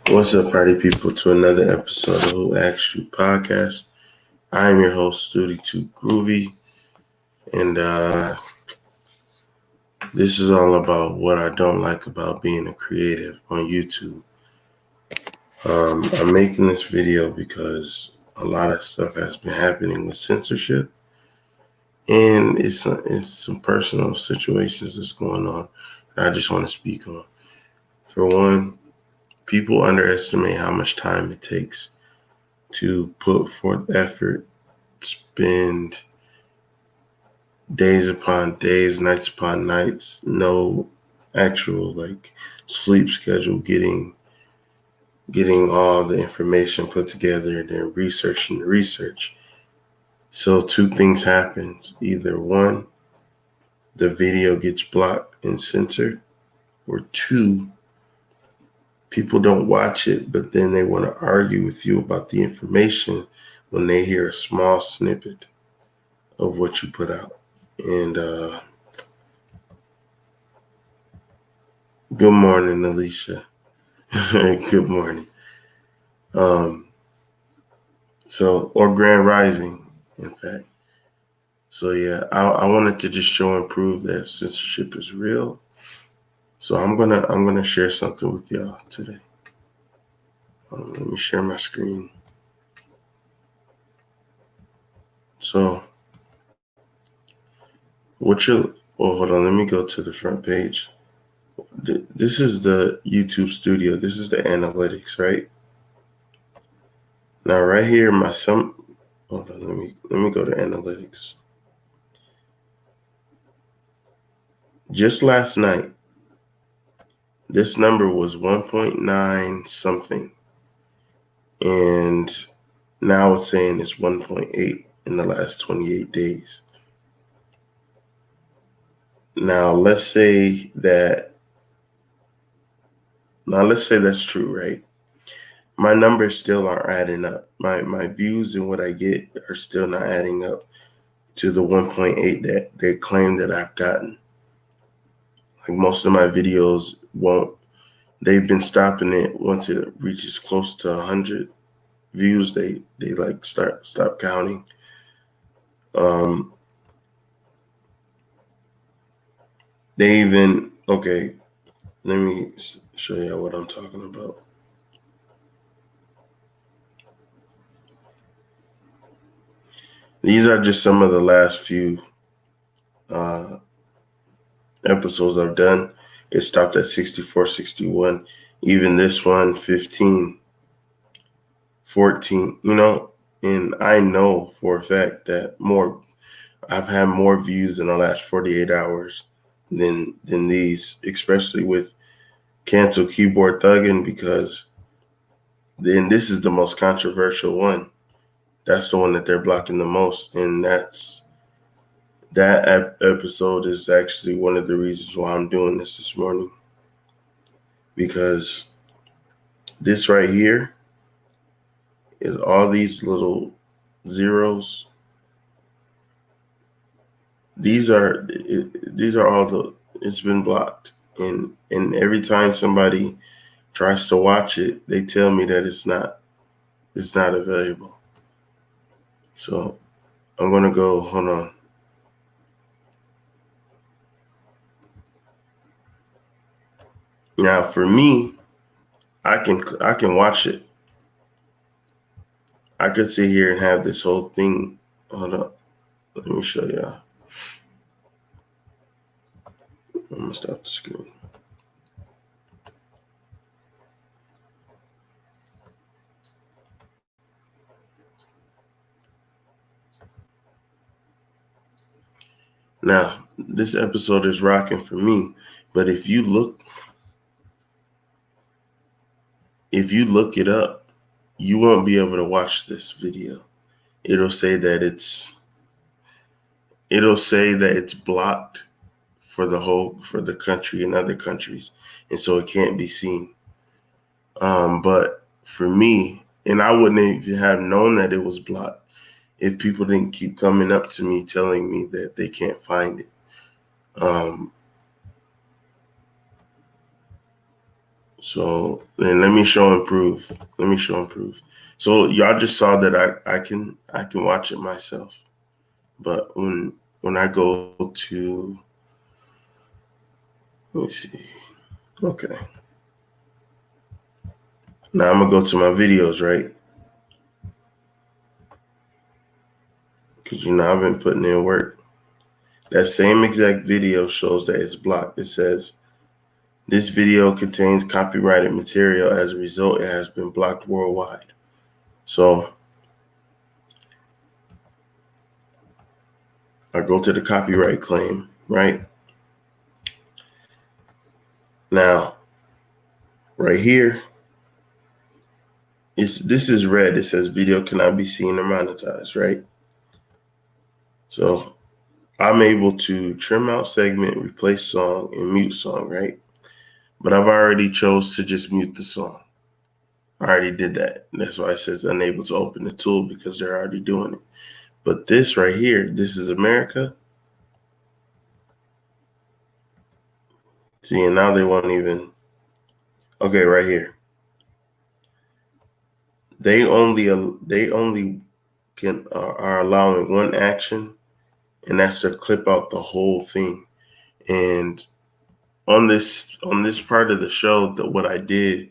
What's up, party people, to another episode of Who Asked You podcast. I am your host, Studi Too Groovy, and this is all about what I don't like about being a creative on YouTube. I'm making this video because a lot of stuff has been happening with censorship, and it's some personal situations that's going on that I just want to speak on. For one, people underestimate how much time it takes to put forth effort, spend days upon days, nights upon nights, no actual sleep schedule, getting all the information put together and then researching the research. So two things happen. Either one, the video gets blocked and censored, or two, people don't watch it, but then they want to argue with you about the information when they hear a small snippet of what you put out. And good morning, Alicia. Good morning. Or Grand Rising, in fact. So yeah, I wanted to just show and prove that censorship is real. So I'm gonna share something with y'all today. Let me share my screen. So hold on, let me go to the front page. This is the YouTube studio. This is the analytics, right? Now right here, hold on, let me go to analytics. Just last night, this number was 1.9 something. And now it's saying it's 1.8 in the last 28 days. Now let's say that's true, right? My numbers still aren't adding up. My views and what I get are still not adding up to the 1.8 that they claim that I've gotten. Like most of my videos won't. They've been stopping it once it reaches close to 100 views. They stop counting. They even okay. Let me show you what I'm talking about. These are just some of the last few episodes I've done. It stopped at 64, 61. Even this one, 15, 14, and I know for a fact that I've had more views in the last 48 hours than these, especially with Cancel Keyboard Thuggin', because then this is the most controversial one. That's the one that they're blocking the most, and that episode is actually one of the reasons why I'm doing this morning, because this right here is all these little zeros. These are all it's been blocked, and every time somebody tries to watch it, they tell me that it's not available. So I'm gonna go. Hold on. Now for me, I can watch it. I could sit here and have this whole thing. Hold on. Let me show y'all. I'm gonna stop the screen. Now, this episode is rocking for me, but if you look it up, you won't be able to watch this video. It'll say that it's blocked for the country and other countries, and so it can't be seen. But for me, and I wouldn't even have known that it was blocked if people didn't keep coming up to me telling me that they can't find it. So then let me show and prove. So y'all just saw that I can watch it myself. But when I go to, let me see. Okay. Now I'm gonna go to my videos, right? Because I've been putting in work. That same exact video shows that it's blocked. It says this video contains copyrighted material. As a result, it has been blocked worldwide. So I go to the copyright claim, right? Now, right here, this is red. It says video cannot be seen or monetized, right? So I'm able to trim out segment, replace song, and mute song, right? But I've already chose to just mute the song. I already did that. That's why it says unable to open the tool, because they're already doing it. But this right here, this is America. See, and now they won't even. Okay, right here. They only can are allowing one action, and that's to clip out the whole thing. And on this part of the show, that what I did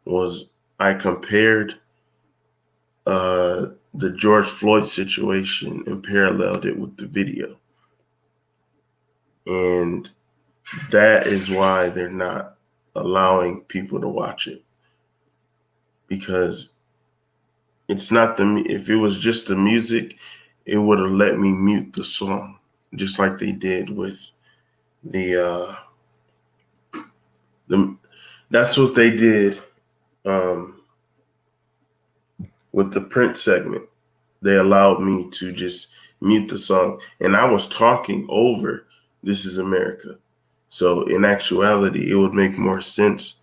was I compared the George Floyd situation and paralleled it with the video. And that is why they're not allowing people to watch it. Because it's not if it was just the music, it would have let me mute the song, just like they did with the that's what they did with the print segment. They allowed me to just mute the song, and I was talking over This Is America. So in actuality, it would make more sense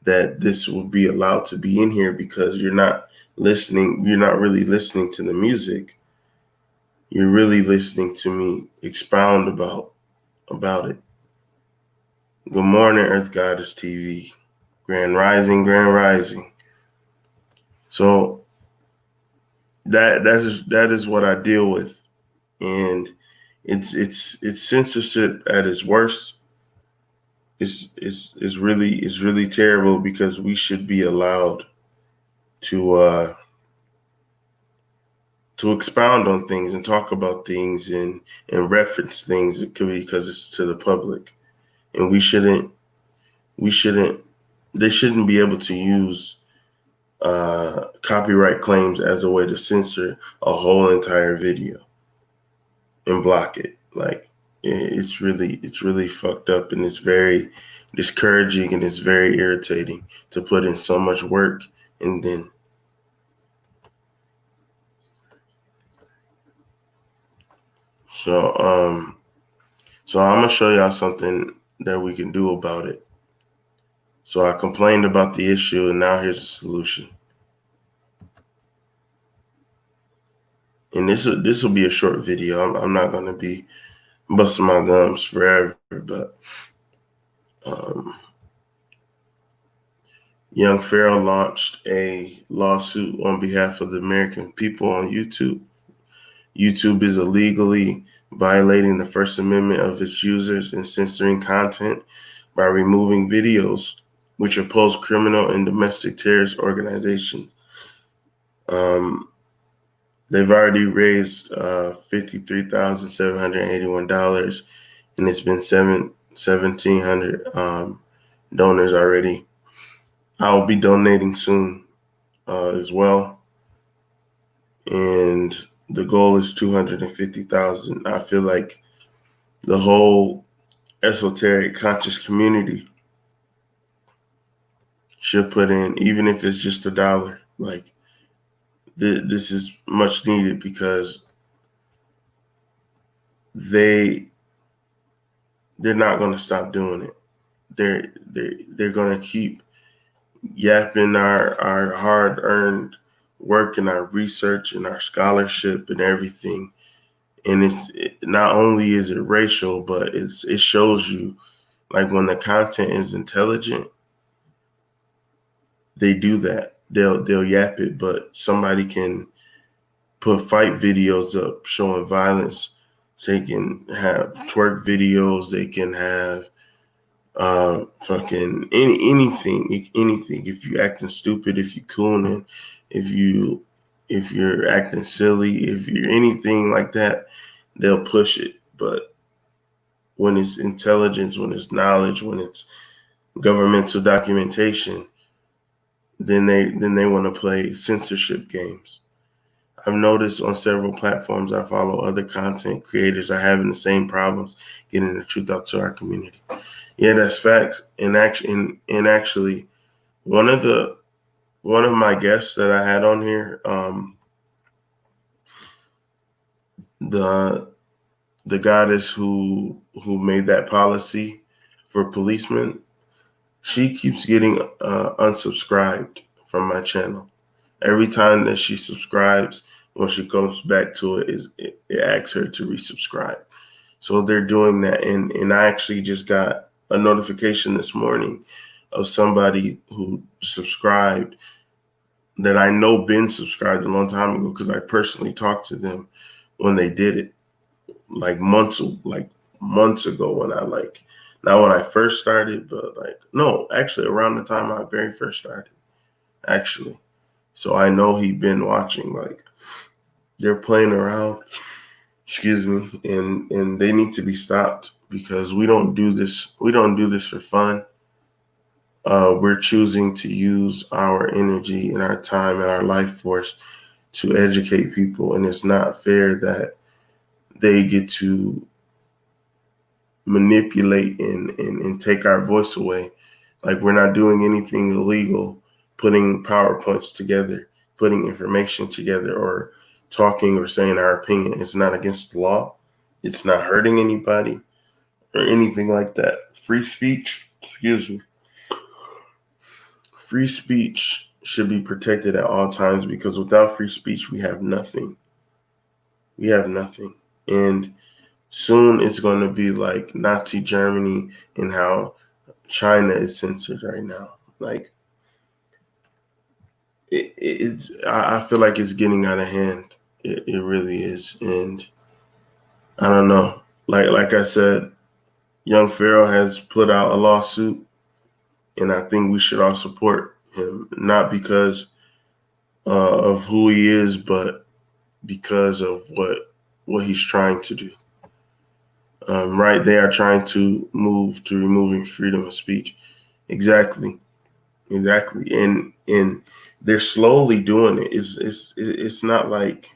that this would be allowed to be in here, because you're not really listening to the music. You're really listening to me expound about it. Good morning, Earth Goddess TV. Grand Rising, Grand Rising. So that is what I deal with. And it's censorship at its worst. It's really terrible, because we should be allowed to expound on things and talk about things and reference things. It could be because it's to the public, and they shouldn't be able to use copyright claims as a way to censor a whole entire video and block it. Like, it's really fucked up, and it's very discouraging, and it's very irritating to put in so much work and then. So I'm gonna show y'all something that we can do about it. So I complained about the issue, and now here's the solution. And this will be a short video. I'm not gonna be busting my gums forever, but Young Pharaoh launched a lawsuit on behalf of the American people on YouTube. YouTube is illegally violating the First Amendment of its users and censoring content by removing videos which oppose criminal and domestic terrorist organizations. They've already raised $53,781, and it's been 1,700 donors already. I will be donating soon as well, and the goal is 250,000. I feel like the whole esoteric conscious community should put in, even if it's just $1. Like, this is much needed, because they're not going to stop doing it. They're going to keep yapping our hard-earned work and our research and our scholarship and everything. And not only is it racial, but it shows you, like, when the content is intelligent, they do that. They'll yap it, but somebody can put fight videos up showing violence. They can have twerk videos. They can have fucking anything. If you acting stupid, if you cooning, if you're acting silly, if you're anything like that, they'll push it. But when it's intelligence, when it's knowledge, when it's governmental documentation, then they want to play censorship games. I've noticed on several platforms I follow, other content creators are having the same problems getting the truth out to our community. Yeah, that's facts. Actually, one of my guests that I had on here, the goddess who made that policy for policemen, she keeps getting unsubscribed from my channel. Every time that she subscribes, when she comes back to it asks her to resubscribe. So they're doing that, and I actually just got a notification this morning of somebody who subscribed that I know been subscribed a long time ago because I personally talked to them when they did it, like months ago when not when I first started, but no, actually around the time I very first started, actually. So I know he'd been watching, they're playing around, excuse me, and they need to be stopped because we don't do this for fun. We're choosing to use our energy and our time and our life force to educate people, and it's not fair that they get to manipulate and take our voice away. Like, we're not doing anything illegal, putting PowerPoints together, putting information together, or talking or saying our opinion. It's not against the law. It's not hurting anybody or anything like that. Free speech, excuse me. Free speech should be protected at all times because without free speech, we have nothing. We have nothing. And soon it's going to be like Nazi Germany and how China is censored right now. I feel like it's getting out of hand. It really is. And I don't know. Like I said, Young Pharaoh has put out a lawsuit, and I think we should all support him, not because of who he is, but because of what he's trying to do. Right, they are trying to move to removing freedom of speech. Exactly, and they're slowly doing it. It's not like,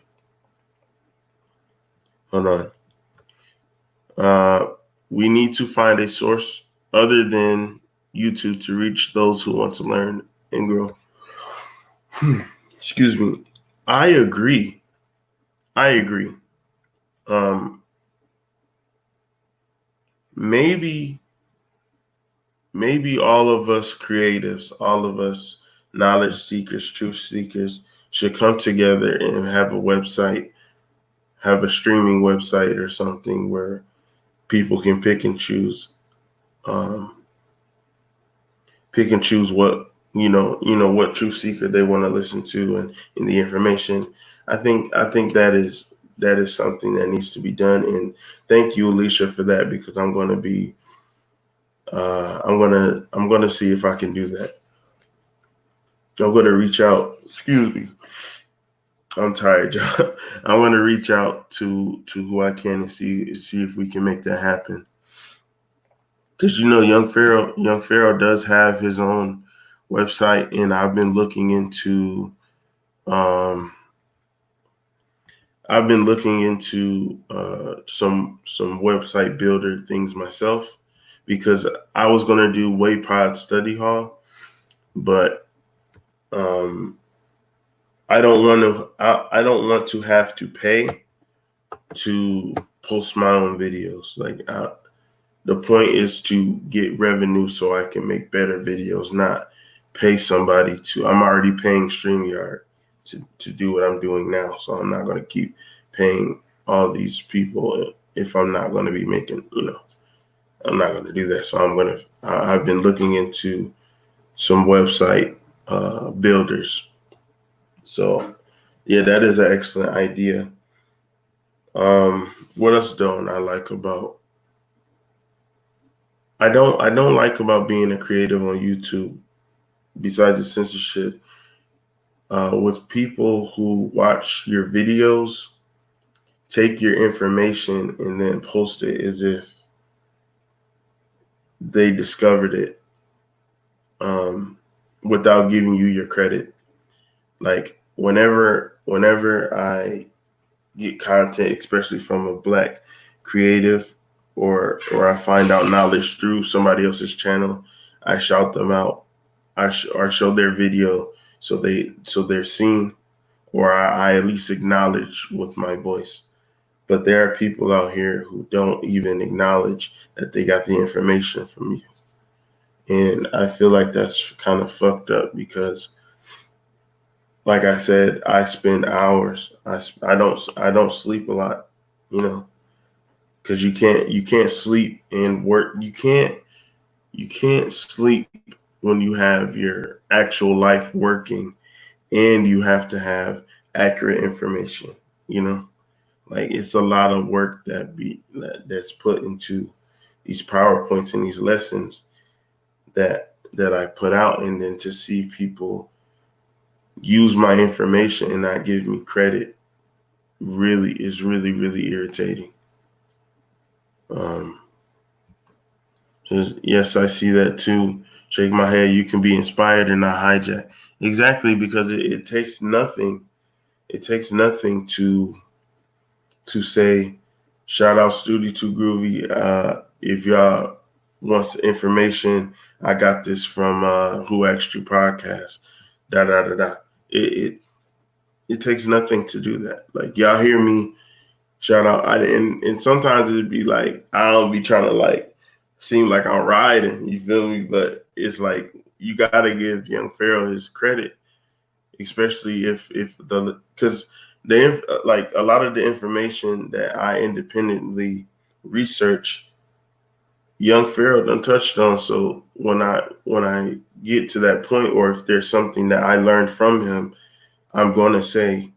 hold on. We need to find a source other than YouTube to reach those who want to learn and grow. Excuse me. I agree. Maybe all of us creatives, all of us knowledge seekers, truth seekers should come together and have a website, have a streaming website or something where people can pick and choose what what truth seeker they want to listen to and the information. I think that is something that needs to be done. And thank you, Alicia, for that, because I'm going to be I'm gonna see if I can do that. I'm gonna reach out. Excuse me. I'm tired, y'all. I'm gonna reach out to who I can and see if we can make that happen. Because Young Pharaoh does have his own website, and I've been looking into some website builder things myself, because I was gonna do Waypod Study Hall, but I don't want to have to pay to post my own videos. The point is to get revenue so I can make better videos, not pay somebody to. I'm already paying StreamYard to do what I'm doing now, so I'm not going to keep paying all these people if I'm not going to be making. I'm not going to do that. So I've been looking into some website builders. So yeah, that is an excellent idea. What else don't I like about? I don't like about being a creative on YouTube. Besides the censorship, with people who watch your videos, take your information and then post it as if they discovered it, without giving you your credit. Like whenever I get content, especially from a Black creative, or I find out knowledge through somebody else's channel, I shout them out. Or show their video so they're seen, or I at least acknowledge with my voice. But there are people out here who don't even acknowledge that they got the information from you. And I feel like that's kind of fucked up because, like I said, I spend hours. I don't sleep a lot, you know, because you can't sleep and work. You can't sleep when you have your actual life working, and you have to have accurate information. You know, like it's a lot of work that's put into these PowerPoints and these lessons that I put out, and then to see people use my information and not give me credit really is really, really irritating. Um, yes, I see that too. Shake my head. You can be inspired and not hijack. Exactly, because it takes nothing. It takes nothing to say, shout out Studio Too Groovy. If y'all want information, I got this from Who Asked You podcast. Da da da da. It takes nothing to do that. Like y'all hear me shout out, and sometimes it'd be like I don't be trying to like seem like I'm riding. You feel me? But it's like you gotta give Young Pharaoh his credit, especially if the because like a lot of the information that I independently research, Young Pharaoh done touched on. So when I get to that point, or if there's something that I learned from him, I'm gonna say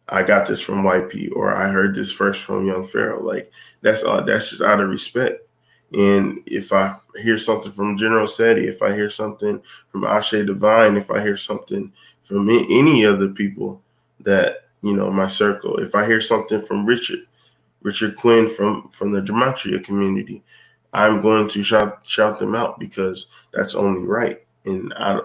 I got this from YP, or I heard this first from Young Pharaoh. Like that's just out of respect. And if I hear something from General Seti, if I hear something from Ashe Divine, if I hear something from any of the people that, my circle, if I hear something from Richard Quinn from the Gematria community, I'm going to shout them out because that's only right. And I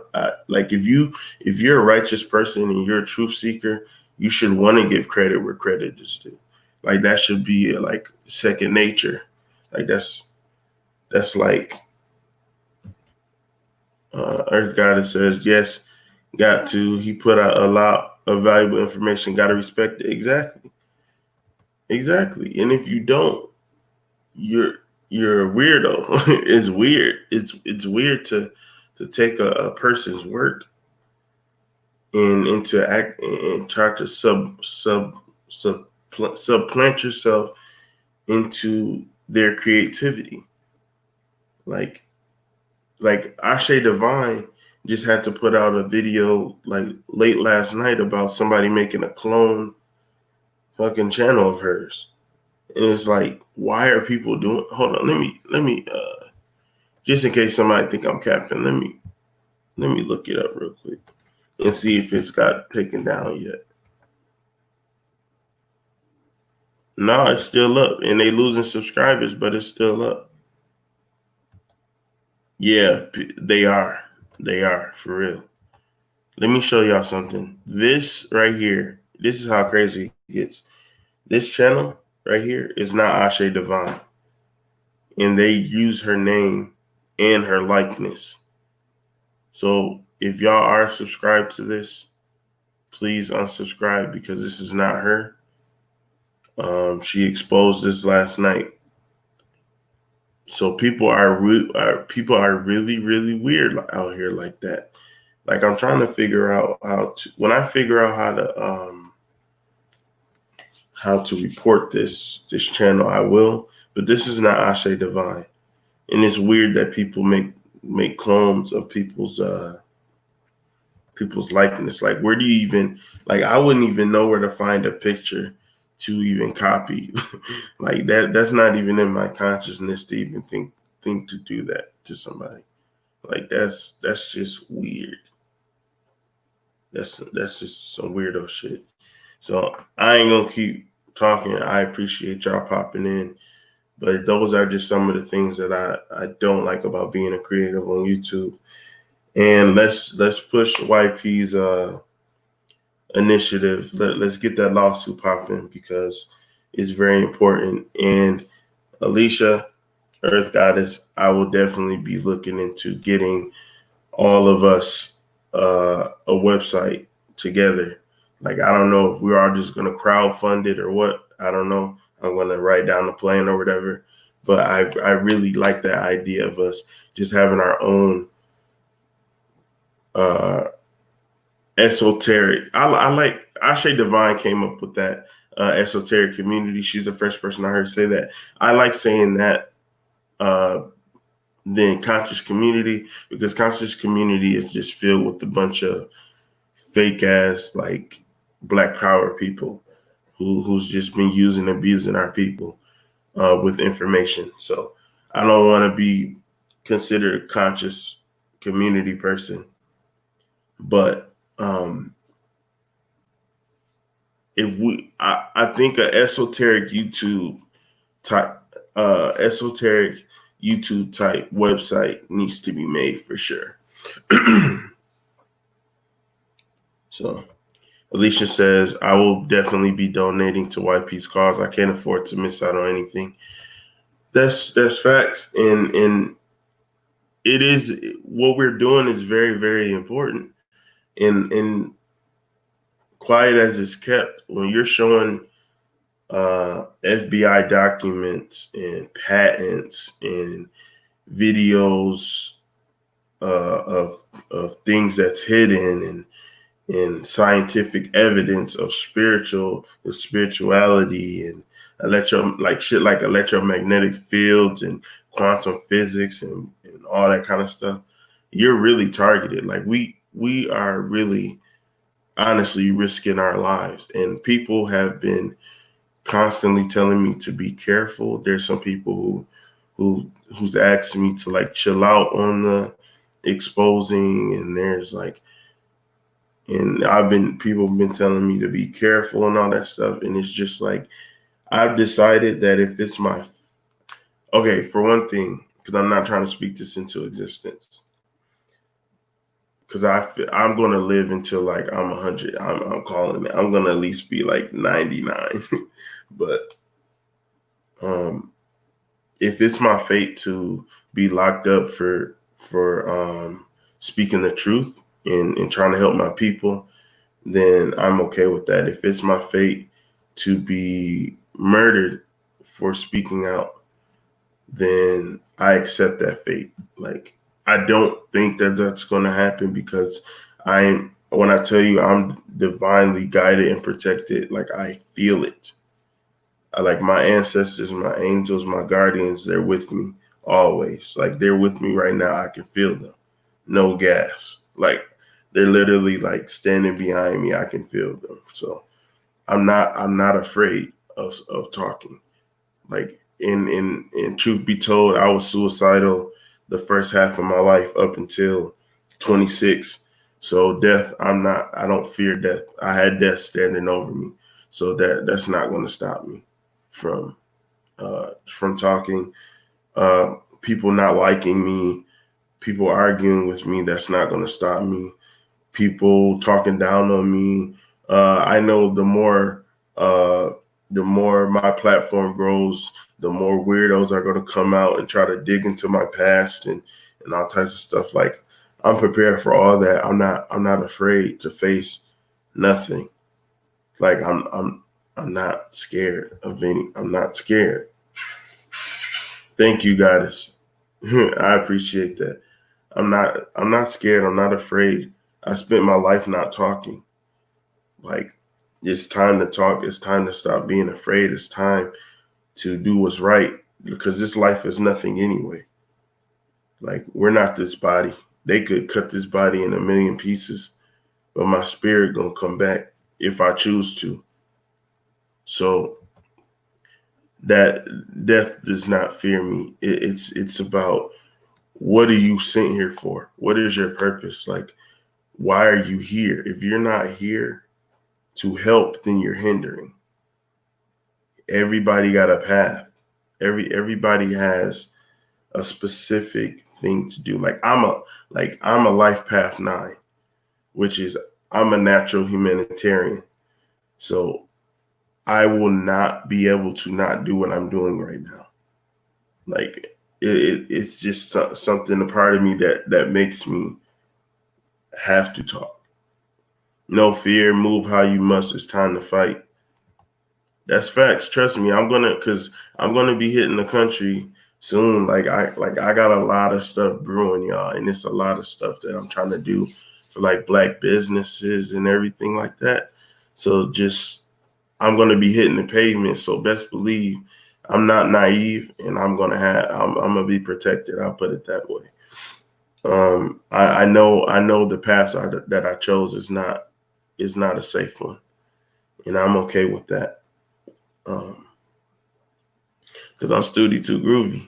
like if you're a righteous person and you're a truth seeker, you should want to give credit where credit is due. Like that should be like second nature. Like that's like Earth Goddess says, yes, got to. He put out a lot of valuable information. Got to respect it. Exactly. And if you don't, you're a weirdo. It's weird. It's weird to take a person's work and to act and try to supplant yourself into their creativity. Like Ashe Divine just had to put out a video like late last night about somebody making a clone fucking channel of hers. And it's like, why are people doing? Hold on, let me just in case somebody think I'm capping, let me look it up real quick and see if it's got taken down yet. No, it's still up, and they losing subscribers, but it's still up. Yeah, they are. They are, for real. Let me show y'all something. This right here, this is how crazy it gets. This channel right here is not Ashe Divine. And they use her name and her likeness. So if y'all are subscribed to this, please unsubscribe because this is not her. She exposed this last night. So people are really, really weird out here like that. Like I'm trying to figure out when I figure out how to report this channel, I will. But this is not Ashe Divine, and it's weird that people make clones of people's people's likeness. Like, where do you even, like, I wouldn't even know where to find a picture to even copy. Like that's not even in my consciousness to even think to do that to somebody. Like that's just weird. That's just some weirdo shit. So I ain't gonna keep talking. I appreciate y'all popping in. But those are just some of the things that I don't like about being a creative on YouTube. And let's push YP's initiative. Let's get that lawsuit popping because it's very important. And Alicia, Earth Goddess, I will definitely be looking into getting all of us a website together. Like, I don't know if we are just going to crowdfund it or what. I don't know. I'm going to write down the plan or whatever. But I really like that idea of us just having our own esoteric. I like Ashe Divine came up with that esoteric community. She's the first person I heard say that. I like saying that than conscious community, because conscious community is just filled with a bunch of fake ass like Black Power people who's just been using and abusing our people with information. So I don't want to be considered a conscious community person, but if we, I think an esoteric YouTube type website needs to be made for sure. So Alicia says, I will definitely be donating to YP's cause. I can't afford to miss out on anything. That's facts. And it is, what we're doing is very, very important. And quiet as it's kept, when you're showing FBI documents and patents and videos of things that's hidden and scientific evidence of spirituality and electromagnetic fields and quantum physics and all that kind of stuff, you're really targeted. Like we are really honestly risking our lives, and people have been constantly telling me to be careful. There's some people who's asked me to like chill out on the exposing, and there's like, and people have been telling me to be careful and all that stuff. And it's just like, I've decided that if it's okay, for one thing, because I'm not trying to speak this into existence, because I'm going to live until like I'm 100. I'm calling it. I'm going to at least be like 99. But if it's my fate to be locked up for speaking the truth and trying to help my people, then I'm okay with that. If it's my fate to be murdered for speaking out, then I accept that fate. Like, I don't think that that's going to happen, because when I tell you I'm divinely guided and protected, like I feel it. Like my ancestors, my angels, my guardians, they're with me always. Like they're with me right now. I can feel them. No gas. Like they're literally like standing behind me. I can feel them. So I'm not afraid of talking. Like in truth be told, I was suicidal the first half of my life up until 26. So death, I don't fear death. I had death standing over me. So that's not going to stop me from talking. People not liking me, people arguing with me, that's not going to stop me. People talking down on me. I know the more my platform grows, the more weirdos are going to come out and try to dig into my past and all types of stuff. Like, I'm prepared for all that. I'm not afraid to face nothing. Like I'm not scared of any. I'm not scared. Thank you, Goddess. I appreciate that. I'm not scared. I'm not afraid. I spent my life not talking. Like, it's time to talk. It's time to stop being afraid. It's time to do what's right, because this life is nothing anyway. Like, we're not this body. They could cut this body in a million pieces, but my spirit gonna come back if I choose to. So that death does not fear me. It's about, what are you sent here for? What is your purpose? Like, why are you here? If you're not here to help, then you're hindering. Everybody got a path. Everybody has a specific thing to do. Like I'm a life path 9, which is I'm a natural humanitarian. So I will not be able to not do what I'm doing right now. Like it's just something, a part of me that makes me have to talk. No fear, move how you must. It's time to fight. That's facts. Trust me, cause I'm gonna be hitting the country soon. I got a lot of stuff brewing, y'all, and it's a lot of stuff that I'm trying to do for like Black businesses and everything like that. So just, I'm gonna be hitting the pavement. So best believe I'm not naive, and I'm gonna be protected. I'll put it that way. I know the path that I chose is not a safe one, and I'm okay with that. Because I'm Studi Too Groovy.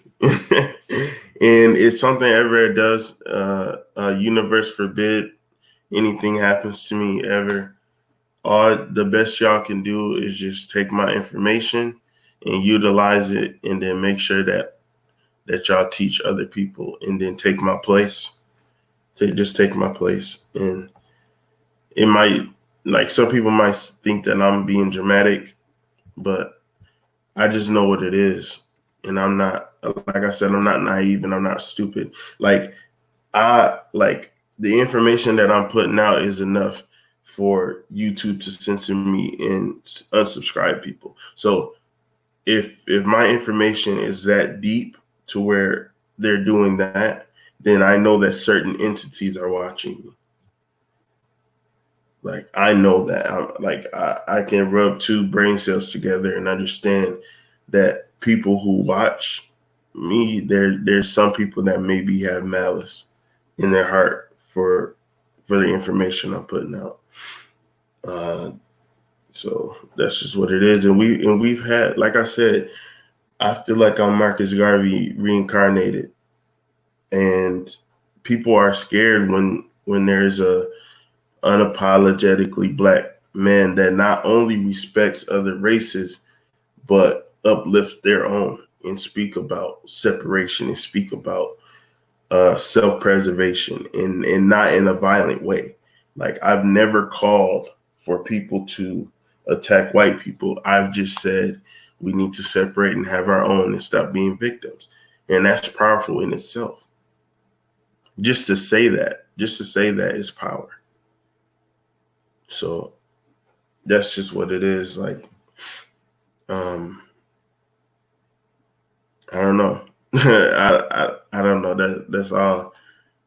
And it's something everywhere does. Universe forbid anything happens to me ever. All the best y'all can do is just take my information and utilize it, and then make sure that y'all teach other people, and then take my place. Just take my place. And it might, like, some people might think that I'm being dramatic, but I just know what it is. And I'm not, like I said, I'm not naive, and I'm not stupid. Like the information that I'm putting out is enough for YouTube to censor me and unsubscribe people. So if my information is that deep to where they're doing that, then I know that certain entities are watching me. Like, I know that I can rub 2 brain cells together and understand that people who watch me, there's some people that maybe have malice in their heart for the information I'm putting out. So that's just what it is. And we've had, like I said, I feel like I'm Marcus Garvey reincarnated, and people are scared when there's a unapologetically Black man that not only respects other races, but uplifts their own, and speak about separation, and speak about self-preservation, and not in a violent way. Like, I've never called for people to attack white people. I've just said we need to separate and have our own, and stop being victims. And that's powerful in itself. Just to say that is power. So that's just what it is. Like, I don't know. I don't know. That's all.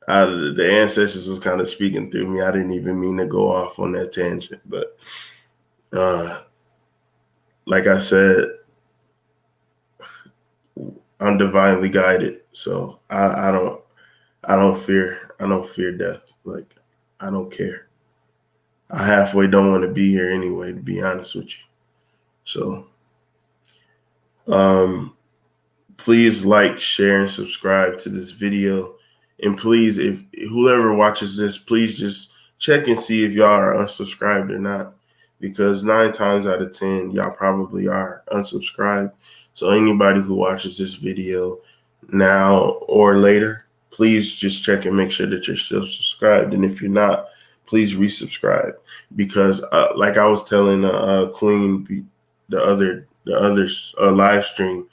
The ancestors was kind of speaking through me. I didn't even mean to go off on that tangent, but like I said, I'm divinely guided. So I don't fear death. Like, I don't care. I halfway don't want to be here anyway, to be honest with you. So please like, share, and subscribe to this video. And please, if whoever watches this, please just check and see if y'all are unsubscribed or not, because 9 times out of 10, y'all probably are unsubscribed. So anybody who watches this video now or later, please just check and make sure that you're still subscribed. And if you're not, please resubscribe, because like I was telling Queen the other live stream,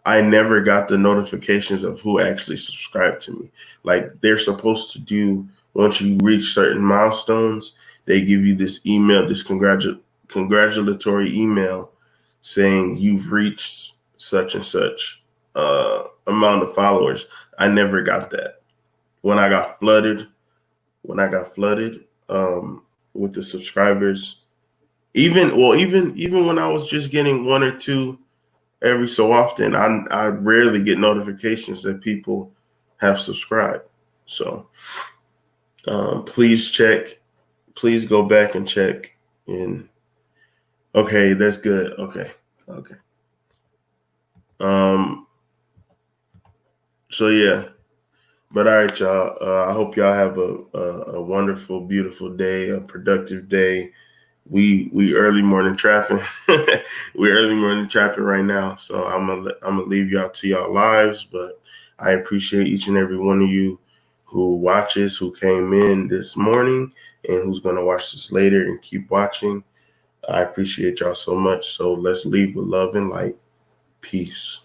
I never got the notifications of who actually subscribed to me. Like, they're supposed to do, once you reach certain milestones, they give you this email, this congratulatory email saying you've reached such and such amount of followers. I never got that. When I got flooded with the subscribers, even when I was just getting 1 or 2 every so often, I rarely get notifications that people have subscribed. So please check please go back and check in. Okay, that's good. Okay. Um. So yeah. But all right, y'all. I hope y'all have a wonderful, beautiful day, a productive day. We early morning trapping. We early morning trapping right now. So I'm gonna leave y'all to y'all lives. But I appreciate each and every one of you who watches, who came in this morning, and who's gonna watch this later and keep watching. I appreciate y'all so much. So let's leave with love and light. Peace.